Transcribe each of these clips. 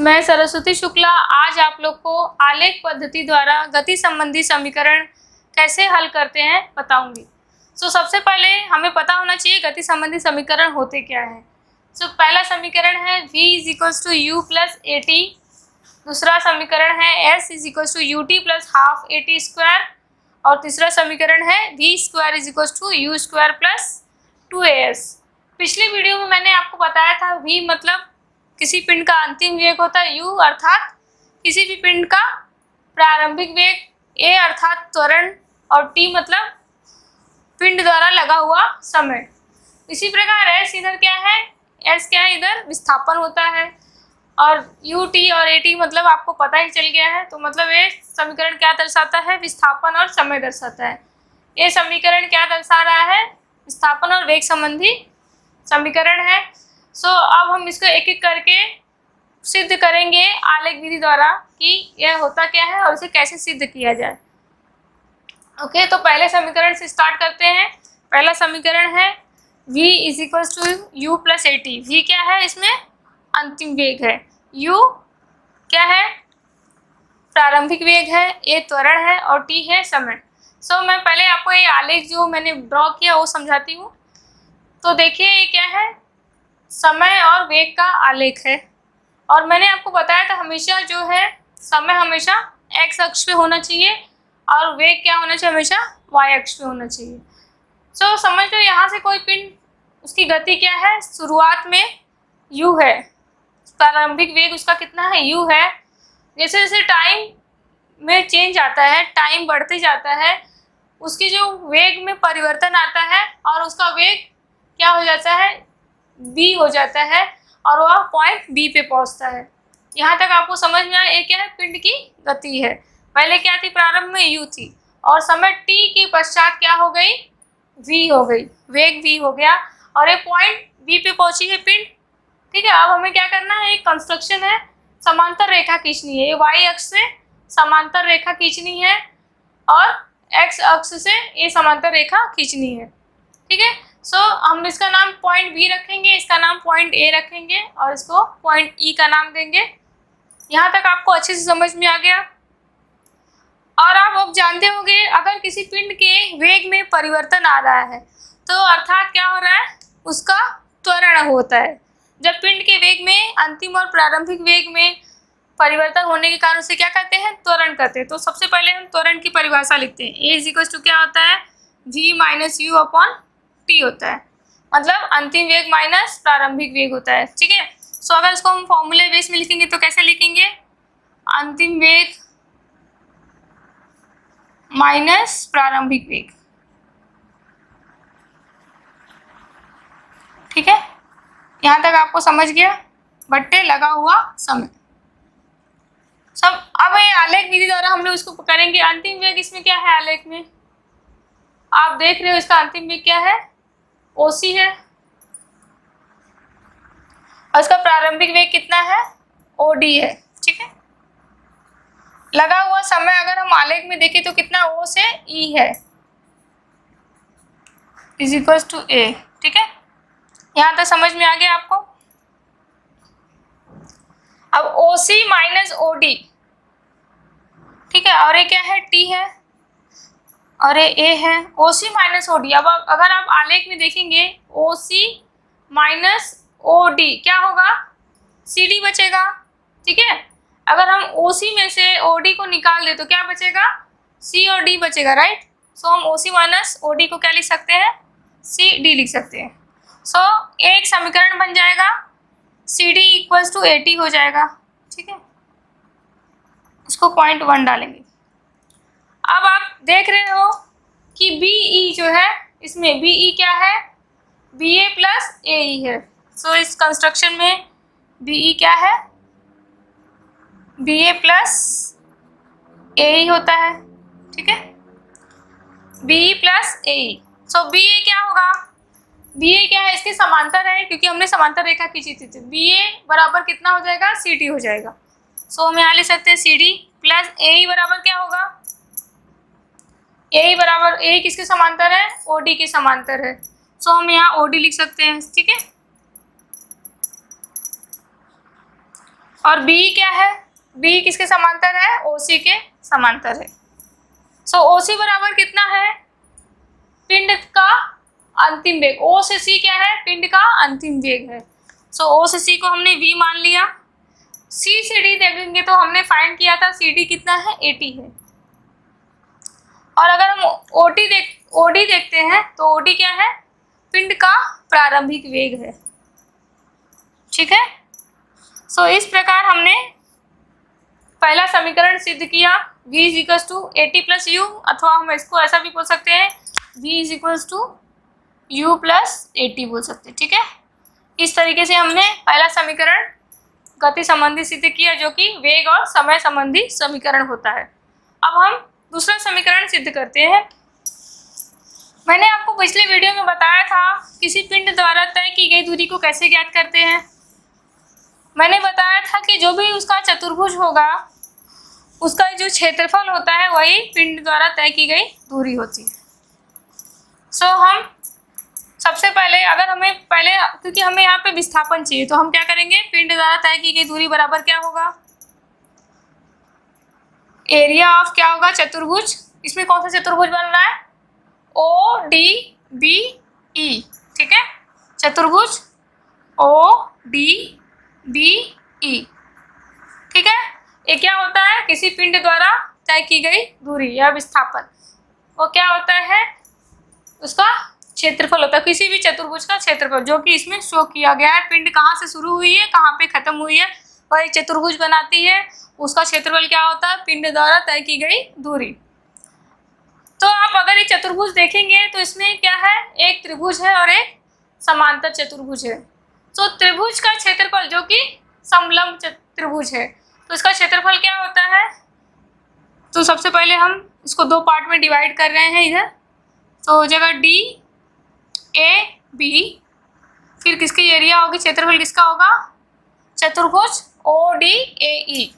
मैं सरस्वती शुक्ला आज आप लोग को आलेख पद्धति द्वारा गति संबंधी समीकरण कैसे हल करते हैं बताऊंगी। सबसे पहले हमें पता होना चाहिए गति संबंधी समीकरण होते क्या है। पहला समीकरण है v = u + at, दूसरा समीकरण है s = ut + ½ at² और तीसरा समीकरण है v² = u² + 2as। पिछली वीडियो में मैंने आपको बताया था v मतलब किसी पिंड का अंतिम वेग होता है u अर्थात किसी भी पिंड का प्रारंभिक वेग, a अर्थात त्वरण और t मतलब पिंड द्वारा लगा हुआ समय। इसी प्रकार s इधर क्या है, s क्या है, इधर विस्थापन होता है और ut और at मतलब आपको पता ही चल गया है। तो मतलब ये समीकरण क्या दर्शाता है, विस्थापन और समय दर्शाता है। ये समीकरण क्या दर्शा रहा है, विस्थापन और वेग संबंधी समीकरण है। अब हम इसको एक एक करके सिद्ध करेंगे आलेख विधि द्वारा कि यह होता क्या है और इसे कैसे सिद्ध किया जाए। ओके, तो पहले समीकरण से स्टार्ट करते हैं। पहला समीकरण है v = u + at। v क्या है, इसमें अंतिम वेग है, u क्या है, प्रारंभिक वेग है, a त्वरण है और t है समय। मैं पहले आपको ये आलेख जो मैंने ड्रॉ किया वो समझाती हूँ। तो देखिए ये क्या है, समय और वेग का आलेख है और मैंने आपको बताया था हमेशा जो है समय हमेशा x अक्ष पे होना चाहिए और वेग क्या होना चाहिए, हमेशा y अक्ष पे होना चाहिए। समझ लो यहाँ से कोई पिंड, उसकी गति क्या है, शुरुआत में u है, प्रारंभिक वेग उसका कितना है, u है। जैसे जैसे टाइम में चेंज आता है, टाइम बढ़ते जाता है, उसकी जो वेग में परिवर्तन आता है और उसका वेग क्या हो जाता है, b हो जाता है और वह पॉइंट b पे पहुंचता है। यहाँ तक आपको समझ में आया, ये क्या है, पिंड की गति है। पहले क्या थी, प्रारंभ में u थी और समय t के पश्चात क्या हो गई, v हो गई, वेग v हो गया और ये पॉइंट b पे पहुंची है पिंड। ठीक है, अब हमें क्या करना है, एक कंस्ट्रक्शन है, समांतर रेखा खींचनी है। ये y अक्ष से समांतर रेखा खींचनी है और x अक्ष से ये समांतर रेखा खींचनी है। ठीक है, हम इसका नाम पॉइंट B रखेंगे, इसका नाम पॉइंट A रखेंगे और इसको पॉइंट E का नाम देंगे। यहाँ तक आपको अच्छे से समझ में आ गया। और आप अब जानते होंगे अगर किसी पिंड के वेग में परिवर्तन आ रहा है तो अर्थात क्या हो रहा है, उसका त्वरण होता है। जब पिंड के वेग में अंतिम और प्रारंभिक वेग में परिवर्तन होने के कारण उसे क्या कहते हैं, त्वरण कहते हैं। तो सबसे पहले हम त्वरण की परिभाषा लिखते हैं। A = क्या होता है, v - u/t होता है, मतलब अंतिम वेग माइनस प्रारंभिक वेग होता है। ठीक है, अगर इसको हम फॉर्मूले बेस में लिखेंगे तो कैसे लिखेंगे, अंतिम वेग माइनस प्रारंभिक वेग। ठीक है, यहाँ तक आपको समझ गया, बट्टे लगा हुआ समय। अब ये आलेख विधि द्वारा हम लोग इसको करेंगे। अंतिम वेग इसमें क्या है, आलेख में आप देख रहे हो इसका अंतिम वेग क्या है, OC है और इसका प्रारंभिक वेग कितना है, OD है। ठीक है, लगा हुआ समय अगर हम आलेख में देखें तो कितना, O से E है = A। ठीक है, यहाँ तक समझ में आ गया आपको। अब OC - OD, ठीक है, और ये क्या है, T है और ये A है, OC - OD। अब अगर आप आलेख में देखेंगे OC - OD क्या होगा, CD बचेगा। ठीक है, अगर हम OC में से OD को निकाल दे तो क्या बचेगा, C और D बचेगा, राइट। हम OC - OD को क्या लिख सकते हैं, CD लिख सकते हैं। एक समीकरण बन जाएगा, CD = AT हो जाएगा। ठीक है, इसको पॉइंट 1 डालेंगे। अब आप देख रहे हो कि BE जो है, इसमें BE क्या है, BA + AE है। इस कंस्ट्रक्शन में BE क्या है, BA + AE होता है। ठीक है, BE + AE। BA क्या होगा, BA क्या है, इसके समांतर है क्योंकि हमने समांतर रेखा खींची थी। BA बराबर कितना हो जाएगा, CD हो जाएगा। हम यहाँ लिख सकते हैं CD + AE बराबर क्या होगा, AE बराबर, AE किसके समांतर है, OD के समांतर है। हम यहाँ OD लिख सकते हैं। ठीक है, और बी क्या है, बी किसके समांतर है, ओसी के समांतर है। सो ओसी बराबर कितना है, पिंड का अंतिम वेग। ओ से सी क्या है, पिंड का अंतिम वेग है। सो ओ से सी को हमने v मान लिया। सी से डी देखेंगे तो हमने फाइंड किया था सी डी कितना है, 80 है। और अगर हम ओडी देखते हैं तो ओडी क्या है, पिंड का प्रारंभिक वेग है। ठीक है। सो इस प्रकार हमने पहला समीकरण सिद्ध किया, v is equals to 80 plus u, अथवा हम इसको ऐसा भी बोल सकते हैं v is equals to u plus 80 बोल सकते हैं। ठीक है। इस तरीके से हमने पहला समीकरण गति संबंधी सिद्ध किया, जो कि वेग और समय संबंधी समीकरण होता है। अब हम दूसरा समीकरण सिद्ध करते हैं। मैंने आपको पिछले वीडियो में बताया था किसी पिंड द्वारा तय की गई दूरी को कैसे ज्ञात करते हैं। मैंने बताया था कि जो भी उसका चतुर्भुज होगा उसका जो क्षेत्रफल होता है वही पिंड द्वारा तय की गई दूरी होती है। सो हम सबसे पहले, अगर हमें पहले, क्योंकि हमें यहाँ पे विस्थापन चाहिए, तो हम क्या करेंगे, पिंड द्वारा तय की गई दूरी बराबर क्या होगा, एरिया ऑफ क्या होगा, चतुर्भुज। इसमें कौन सा चतुर्भुज बन रहा है, ओ डी बी ई। ठीक है, चतुर्भुज ओ डी बी ई। ठीक है। ये क्या होता है, किसी पिंड द्वारा तय की गई दूरी या विस्थापन, वो क्या होता है, उसका क्षेत्रफल होता है, किसी भी चतुर्भुज का क्षेत्रफल, जो कि इसमें शो किया गया है। पिंड कहाँ से शुरू हुई है, कहाँ पे खत्म हुई है, वह एक चतुर्भुज बनाती है, उसका क्षेत्रफल क्या होता है, पिंड द्वारा तय की गई दूरी। तो आप अगर ये चतुर्भुज देखेंगे तो इसमें क्या है, एक त्रिभुज है और एक समांतर चतुर्भुज है। तो त्रिभुज का क्षेत्रफल, जो कि समलंब त्रिभुज है, तो इसका क्षेत्रफल क्या होता है। तो सबसे पहले हम इसको दो पार्ट में डिवाइड कर रहे हैं इधर, तो हो जाएगा डी ए बी, फिर किसकी एरिया होगी, क्षेत्रफल किसका होगा, चतुर्भुज ओ डी ए ई।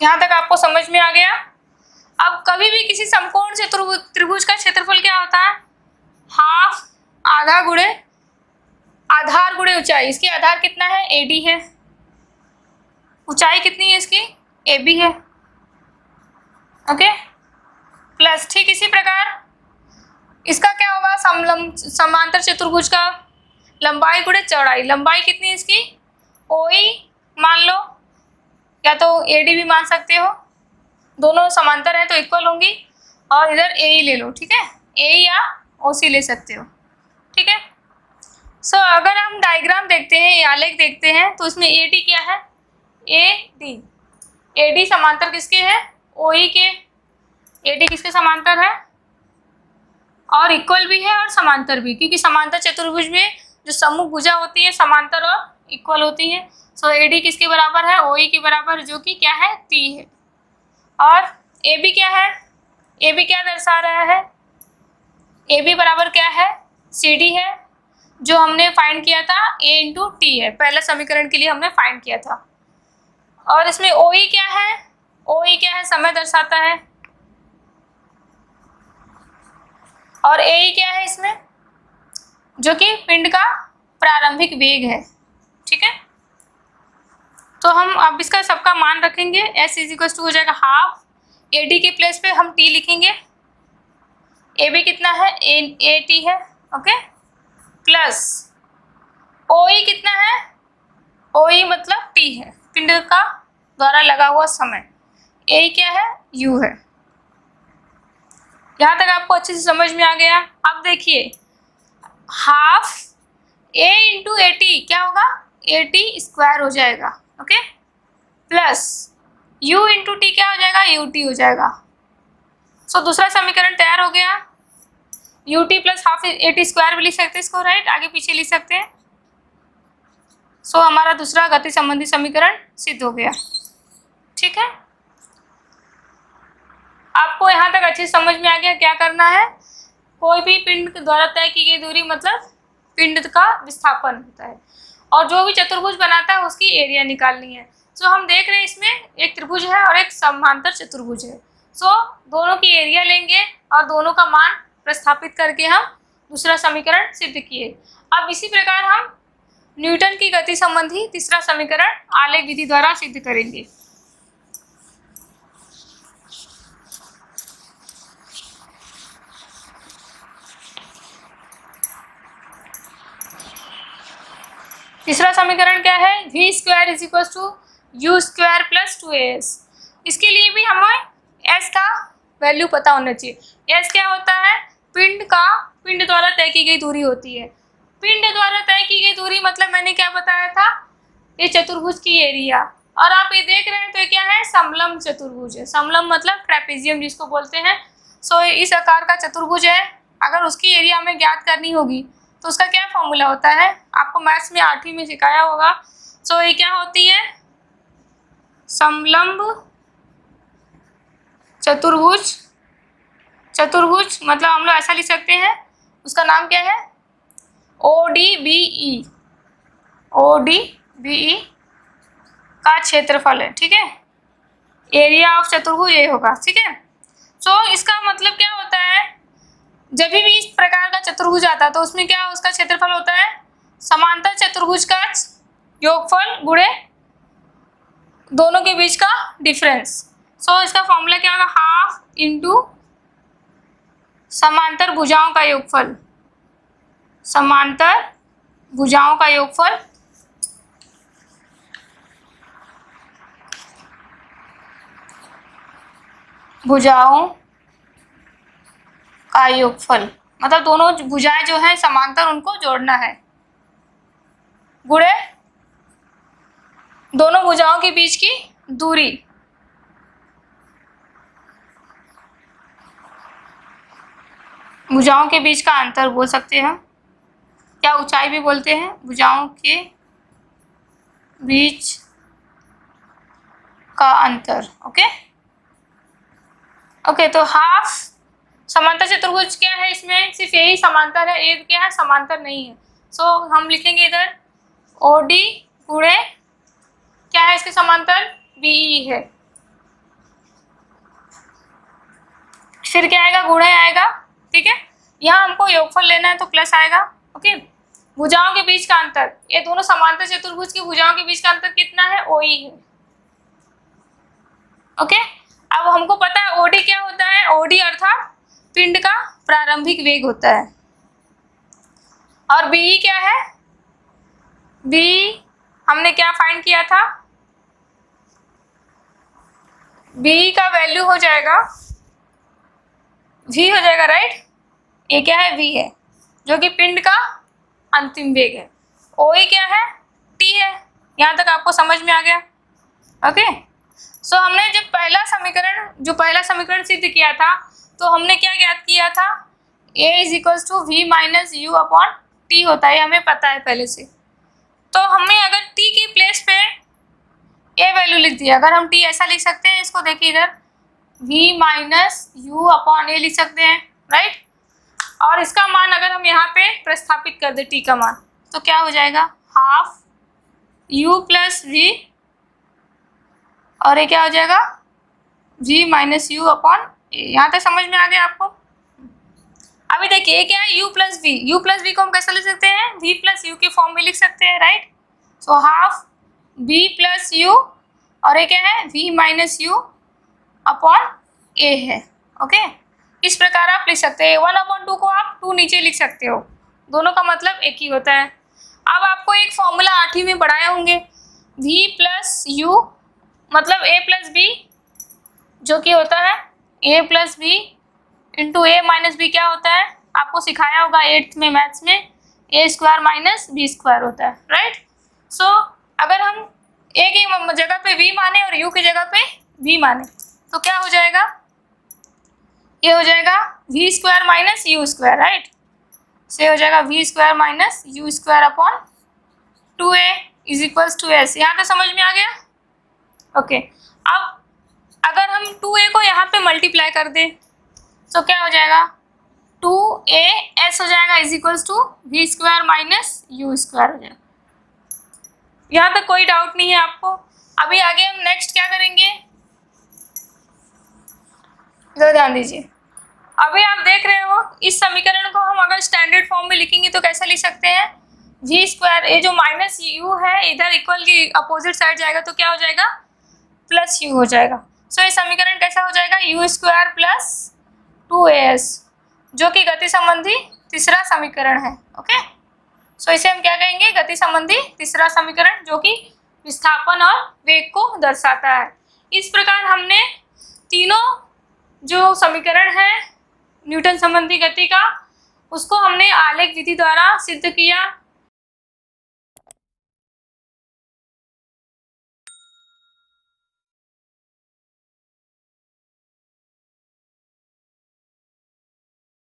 यहाँ तक आपको समझ में आ गया। अब कभी भी किसी समकोण त्रिभुज का क्षेत्रफल क्या होता है, हाफ, आधा गुणे आधार गुणे ऊंचाई। इसकी आधार कितना है, एडी है, ऊंचाई कितनी है इसकी, ए बी है। ओके, प्लस ठीक इसी प्रकार इसका क्या होगा, समांतर चतुर्भुज का लंबाई गुणे चौड़ाई। लंबाई कितनी है इसकी, ओ ई मान लो, या तो ए डी भी मान सकते हो, दोनों समांतर हैं तो इक्वल होंगी, और इधर ए ई ले लो। ठीक है, ए या ओ सी ले सकते हो। ठीक है। सो अगर हम डायग्राम देखते हैं, आलेख देखते हैं, तो इसमें ए डी क्या है, ए डी समांतर किसके है, ओ ई के। ए डी किसके समांतर है, और इक्वल भी है और समांतर भी, क्योंकि समांतर चतुर्भुज में जो सम्मुख भुजा होती है समांतर और इक्वल होती है। सो ए डी किसके बराबर है, ओ ई के बराबर, जो कि क्या है, टी है। और ए बी क्या है, ए बी क्या दर्शा रहा है, ए बी बराबर क्या है, सी डी है, जो हमने फाइंड किया था ए इंटू टी है, पहला समीकरण के लिए हमने फाइंड किया था। और इसमें ओ ई क्या है, ओ ई क्या है, समय दर्शाता है, और ए ई क्या है इसमें, जो कि पिंड का प्रारंभिक वेग है। ठीक है। तो हम अब इसका सबका मान रखेंगे, एस इज इक्वल टू हो जाएगा हाफ, ए डी के प्लेस पे हम टी लिखेंगे, ए बी कितना है, ए टी है, ओके, प्लस ओ ई कितना है, ओ ई मतलब टी है, पिंड का द्वारा लगा हुआ समय, ए क्या है, यू है। यहाँ तक आपको अच्छे से समझ में आ गया। अब देखिए, half A into A T क्या होगा, ए टी स्क्वायर हो जाएगा, okay, plus you into T क्या हो जाएगा, यू टी हो जाएगा। सो दूसरा समीकरण तैयार हो गया, U T plus half A T square भी लिख सकते हैं इसको, राइट, आगे पीछे लिख सकते हैं। सो हमारा दूसरा गति संबंधी समीकरण सिद्ध हो गया। ठीक है, आपको यहाँ तक अच्छी समझ में आ गया क्या करना है। कोई भी पिंड द्वारा तय की गई दूरी मतलब पिंड का विस्थापन होता है, और जो भी चतुर्भुज बनाता है उसकी एरिया निकालनी है। सो हम देख रहे हैं इसमें एक त्रिभुज है और एक समांतर चतुर्भुज है। सो दोनों की एरिया लेंगे और दोनों का मान प्रस्थापित करके हम दूसरा समीकरण सिद्ध किए। अब इसी प्रकार हम न्यूटन की गति संबंधी तीसरा समीकरण आलेख विधि द्वारा सिद्ध करेंगे। तीसरा समीकरण क्या है? v square is equal to u square plus 2as। इसके लिए भी हमें s का वैल्यू पता होना चाहिए। s क्या होता है? पिंड द्वारा तय की गई दूरी होती है। पिंड द्वारा तय की गई दूरी मतलब मैंने क्या बताया था? ये चतुर्भुज की एरिया। और आप ये देख रहे हैं तो ये क्या है? समलंब चतुर्भुज है। समलंब मतलब ट्रेपेजियम जिसको बोलते हैं। सो इस आकार का चतुर्भुज है। अगर उसकी एरिया हमें ज्ञात करनी होगी तो उसका क्या फॉर्मूला होता है? आपको मैथ्स में 8वीं में सिखाया होगा। सो ये क्या होती है? समलंब चतुर्भुज। चतुर्भुज मतलब हम लोग ऐसा लिख सकते हैं, उसका नाम क्या है? ODBE। ODBE का क्षेत्रफल है, ठीक है। एरिया ऑफ चतुर्भुज ये होगा, ठीक है। सो इसका मतलब क्या होता है? जब भी इस प्रकार का चतुर्भुज आता है तो उसमें क्या उसका क्षेत्रफल होता है? समांतर चतुर्भुज का योगफल गुणे दोनों के बीच का डिफरेंस। सो इसका फॉर्मूला क्या होगा? हाफ इंटू समांतर भुजाओं का योगफल। समांतर भुजाओं का योगफल भुजाओं का योगफल मतलब दोनों भुजाएं जो हैं समांतर उनको जोड़ना है, गुणे दोनों भुजाओं के बीच की दूरी। भुजाओं के बीच का अंतर बोल सकते हैं, क्या ऊंचाई भी बोलते हैं। भुजाओं के बीच का अंतर। ओके तो हाफ समांतर चतुर्भुज क्या है? इसमें सिर्फ यही समांतर है, एक क्या है? समांतर नहीं है। सो हम लिखेंगे इधर OD गुणे क्या है इसके समांतर? BE है। फिर क्या आएगा? गुणे आएगा, ठीक है। यहाँ हमको योगफल लेना है तो प्लस आएगा। ओके, भुजाओं के बीच का अंतर, ये दोनों समांतर चतुर्भुज की भुजाओं के बीच का अंतर कितना है? OE है। ओके, अब हमको पता है OD क्या होता है? OD अर्थात पिंड का प्रारंभिक वेग होता है। और BE क्या है? BE हमने क्या फाइंड किया था? BE का वैल्यू हो जाएगा V हो जाएगा, राइट। ये क्या है? V है, जो कि पिंड का अंतिम वेग है। OE क्या है? T है। यहाँ तक आपको समझ में आ गया? ओके, सो हमने जब पहला समीकरण सिद्ध किया था तो हमने क्या ज्ञात किया था? A is equals to V minus U upon T होता है, हमें पता है पहले से। तो हमें अगर T की प्लेस पे A वैल्यू लिख दिया, अगर हम T ऐसा लिख सकते हैं, इसको देखिए इधर V minus U upon A लिख सकते हैं, राइट। और इसका मान अगर हम यहाँ पे प्रस्थापित कर दे T का मान तो क्या हो जाएगा? हाफ U प्लस V और ये क्या हो जाएगा? V minus U upon A। यहाँ तक समझ में आ गया आपको? अभी देखिए ये क्या है? U प्लस V को हम कैसे लिख सकते हैं? V प्लस U के फॉर्म में लिख सकते हैं, right. So half V plus U और ये क्या है? V minus U upon A है। ओके, इस प्रकार आप लिख सकते हैं। 1/2 को आप 2 नीचे लिख सकते हो, दोनों का मतलब एक ही होता है। अब आपको एक फॉर्मूला 8वीं में पढ़ाए होंगे, V प्लस U मतलब A प्लस B, जो कि होता है A plus B into A minus B। क्या होता है? आपको सिखाया होगा 8th में मैथ्स में, A square minus B square होता है, राइट। सो अगर हम A की जगह पे V माने और U की जगह पे V माने तो क्या हो जाएगा? ये हो जाएगा V square minus U square, right. से हो जाएगा V square minus U square upon 2A is equals to S। यहाँ तक समझ में आ गया? ओके, अब अगर हम 2A को यहाँ पे मल्टीप्लाई कर दें तो क्या हो जाएगा? 2AS हो जाएगा is equals to V square minus U square हो जाएगा। यहाँ तक कोई डाउट नहीं है आपको? अभी आगे हम नेक्स्ट क्या करेंगे, जरा ध्यान दीजिए। अभी आप देख रहे हो इस समीकरण को हम अगर स्टैंडर्ड फॉर्म में लिखेंगे तो कैसे लिख सकते हैं? वी स्क्वायर, ये जो माइनस यू है इधर इक्वल की अपोजिट साइड जाएगा तो क्या हो जाएगा, प्लस यू हो जाएगा। सो ये समीकरण कैसा हो जाएगा, यू स्क्वायर प्लस 2as, जो कि गति संबंधी तीसरा समीकरण है। ओके, सो इसे हम क्या कहेंगे, गति संबंधी तीसरा समीकरण, जो कि विस्थापन और वेग को दर्शाता है। इस प्रकार हमने तीनों जो समीकरण है न्यूटन संबंधी गति का, उसको हमने आलेख विधि द्वारा सिद्ध किया।